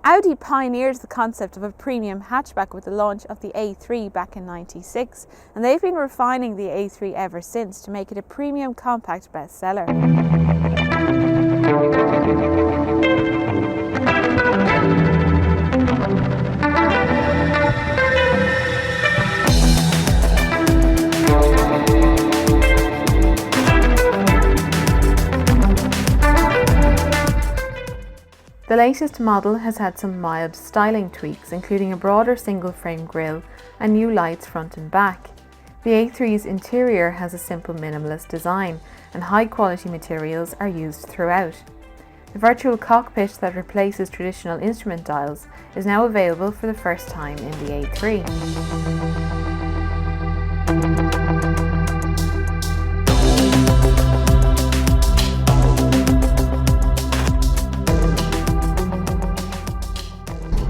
Audi pioneered the concept of a premium hatchback with the launch of the A3 back in '96, and they've been refining the A3 ever since to make it a premium compact bestseller. The latest model has had some mild styling tweaks, including a broader single-frame grille and new lights front and back. The A3's interior has a simple minimalist design, and high-quality materials are used throughout. The virtual cockpit that replaces traditional instrument dials is now available for the first time in the A3.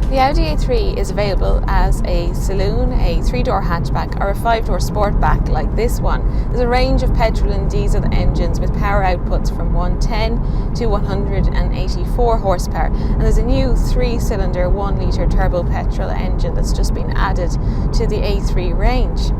The Audi A3 is available as a saloon, a 3-door hatchback or a 5-door Sportback like this one. There's a range of petrol and diesel engines with power outputs from 110 to 184 horsepower, and there's a new 3-cylinder 1-litre turbo petrol engine that's just been added to the A3 range.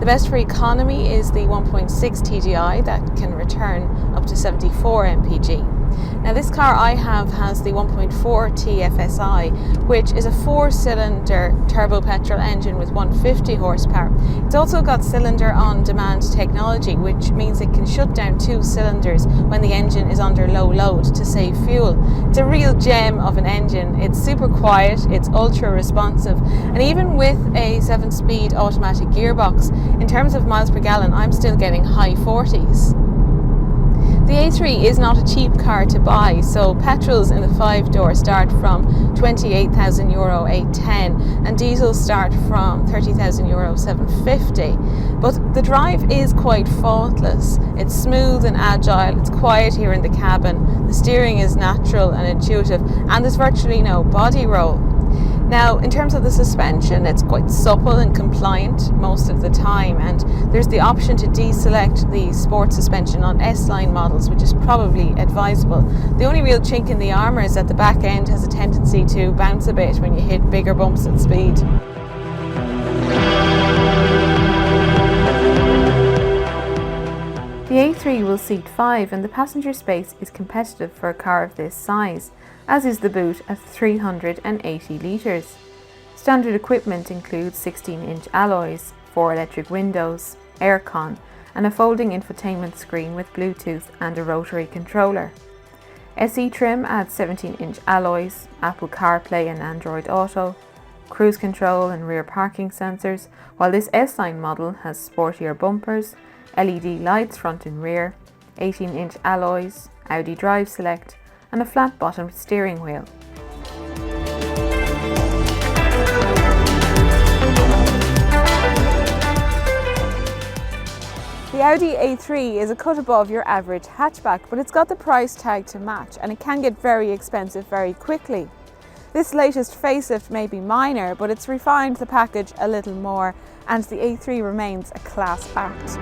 The best for economy is the 1.6 TDI that can return up to 74 mpg. Now this car I have has the 1.4 TFSI, which is a 4-cylinder turbo petrol engine with 150 horsepower. It's also got cylinder on demand technology, which means it can shut down 2 cylinders when the engine is under low load to save fuel. It's a real gem of an engine. It's super quiet, it's ultra responsive, and even with a 7-speed automatic gearbox, in terms of miles per gallon, I'm still getting high 40s. The A3 is not a cheap car to buy, so petrols in the 5-door start from €28,000 810 and diesels start from €30,000 750. But the drive is quite faultless. It's smooth and agile, it's quiet here in the cabin, the steering is natural and intuitive, and there's virtually no body roll. Now, in terms of the suspension, it's quite supple and compliant most of the time, and there's the option to deselect the sport suspension on S-Line models, which is probably advisable. The only real chink in the armour is that the back end has a tendency to bounce a bit when you hit bigger bumps at speed. The A3 will seat 5, and the passenger space is competitive for a car of this size, as is the boot at 380 litres. Standard equipment includes 16-inch alloys, 4 electric windows, aircon, and a folding infotainment screen with Bluetooth and a rotary controller. SE trim adds 17-inch alloys, Apple CarPlay and Android Auto, cruise control and rear parking sensors, while this S-Line model has sportier bumpers, LED lights front and rear, 18-inch alloys, Audi Drive Select, and a flat-bottomed steering wheel. The Audi A3 is a cut above your average hatchback, but it's got the price tag to match, and it can get very expensive very quickly. This latest facelift may be minor, but it's refined the package a little more, and the A3 remains a class act.